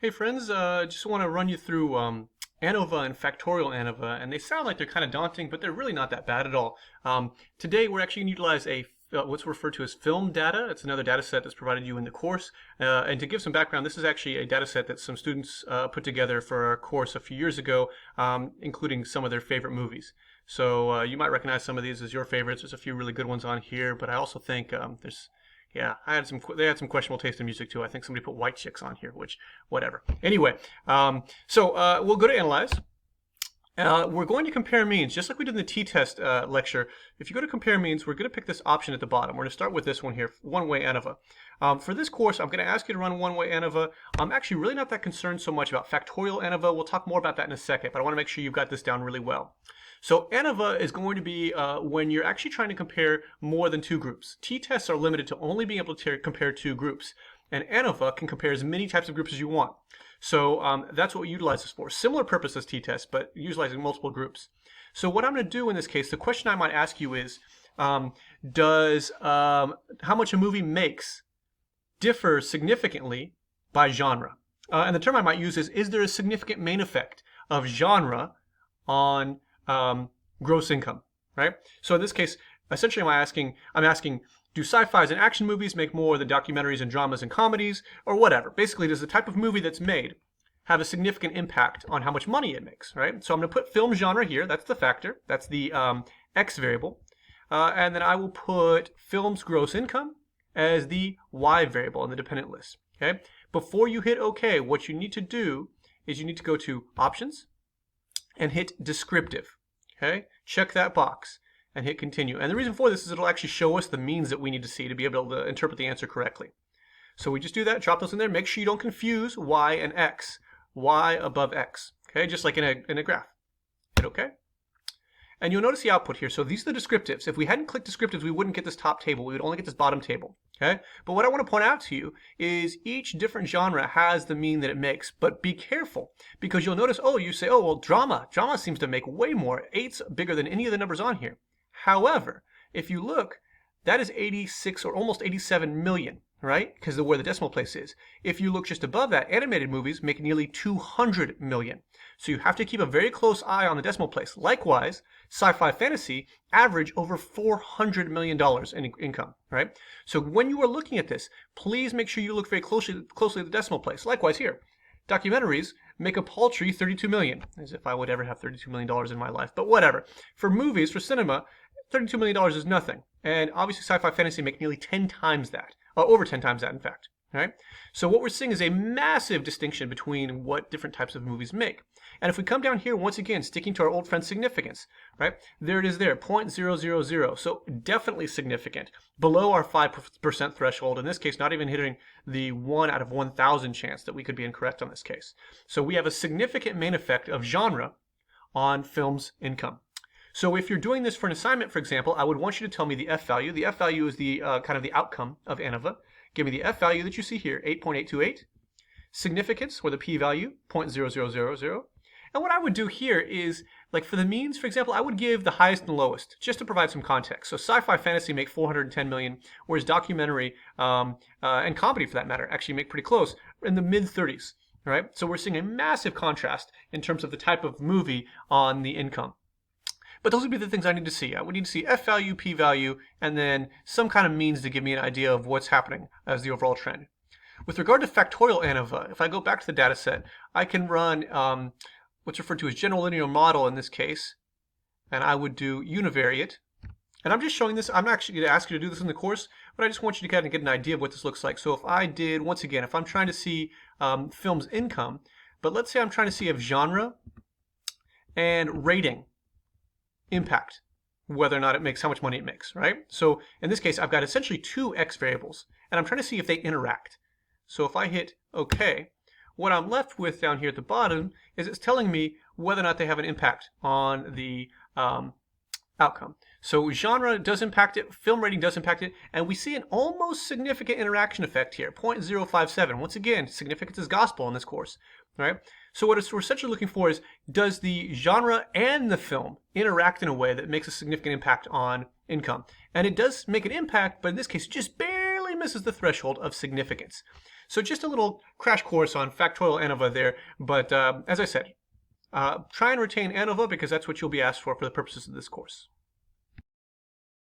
Hey friends, just want to run you through ANOVA and factorial ANOVA, and they sound like they're kind of daunting, but they're really not that bad at all. Today we're actually going to utilize what's referred to as film data. It's another data set that's provided you in the course. And to give some background, this is actually a data set that some students put together for our course a few years ago, including some of their favorite movies. So you might recognize some of these as your favorites. There's a few really good ones on here, but I also think yeah, they had some questionable taste in music too. I think somebody put White Chicks on here, which, whatever. Anyway, we'll go to Analyze. We're going to compare means, just like we did in the t-test lecture. If you go to compare means, we're going to pick this option at the bottom. We're going to start with this one here, one-way ANOVA. For this course, I'm going to ask you to run one-way ANOVA. I'm actually really not that concerned so much about factorial ANOVA. We'll talk more about that in a second, but I want to make sure you've got this down really well. So ANOVA is going to be when you're actually trying to compare more than two groups. T-tests are limited to only being able to compare two groups, and ANOVA can compare as many types of groups as you want. So that's what we utilize this for. Similar purpose as t-test, but utilizing multiple groups. So what I'm going to do in this case, the question I might ask you is, does how much a movie makes differ significantly by genre? And the term I might use is there a significant main effect of genre on gross income, right? So in this case, essentially I'm asking, do sci-fis and action movies make more than documentaries and dramas and comedies, or whatever? Basically, does the type of movie that's made have a significant impact on how much money it makes, right? So I'm going to put film genre here. That's the factor. That's the X variable. And then I will put film's gross income as the Y variable in the dependent list, okay? Before you hit OK, what you need to do is you need to go to Options and hit Descriptive, okay? Check that box and hit Continue. And the reason for this is it'll actually show us the means that we need to see to be able to interpret the answer correctly. So we just do that, drop those in there. Make sure you don't confuse Y and X. Y above X, okay? Just like in a graph. Hit OK. And you'll notice the output here. So these are the descriptives. If we hadn't clicked descriptives, we wouldn't get this top table. We would only get this bottom table, okay? But what I want to point out to you is each different genre has the mean that it makes. But be careful, because you'll notice, you say, well, drama seems to make way more. 8's bigger than any of the numbers on here. However, if you look, that is 86 or almost 87 million, right? Because of where the decimal place is. If you look just above that, animated movies make nearly 200 million. So you have to keep a very close eye on the decimal place. Likewise, sci-fi fantasy average over $400 million in income, right? So when you are looking at this, please make sure you look very closely at the decimal place. Likewise here, documentaries make a paltry 32 million, as if I would ever have $32 million in my life, but whatever. For movies, for cinema, $32 million is nothing. And obviously sci-fi fantasy make nearly 10 times that, over 10 times that in fact. Right? So what we're seeing is a massive distinction between what different types of movies make. And if we come down here, once again, sticking to our old friend significance, right? There it is there, 0.000. So definitely significant. Below our 5% threshold, in this case, not even hitting the 1 out of 1,000 chance that we could be incorrect on this case. So we have a significant main effect of genre on film's income. So if you're doing this for an assignment, for example, I would want you to tell me the F value. The F value is the kind of the outcome of ANOVA. Give me the F value that you see here, 8.828. Significance, or the P value, 0.0000. And what I would do here is, like for the means, for example, I would give the highest and lowest, just to provide some context. So sci-fi fantasy make 410 million, whereas documentary and comedy, for that matter, actually make pretty close, in the mid-30s. Right? So we're seeing a massive contrast in terms of the type of movie on the income. But those would be the things I need to see. I would need to see F value, P value, and then some kind of means to give me an idea of what's happening as the overall trend. With regard to factorial ANOVA, if I go back to the data set, I can run what's referred to as general linear model in this case, and I would do univariate. And I'm just showing this. I'm not actually going to ask you to do this in the course, but I just want you to kind of get an idea of what this looks like. So if I did, once again, if I'm trying to see film's income, but let's say I'm trying to see if genre and rating impact whether or not it makes how much money it makes, right? So in this case, I've got essentially two X variables, and I'm trying to see if they interact. So if I hit OK, what I'm left with down here at the bottom is it's telling me whether or not they have an impact on the outcome. So genre does impact it, film rating does impact it, and we see an almost significant interaction effect here, 0.057. Once again, significance is gospel in this course, right? So what we're essentially looking for is, does the genre and the film interact in a way that makes a significant impact on income? And it does make an impact, but in this case, it just barely misses the threshold of significance. So just a little crash course on factorial ANOVA there. But as I said, try and retain ANOVA because that's what you'll be asked for the purposes of this course.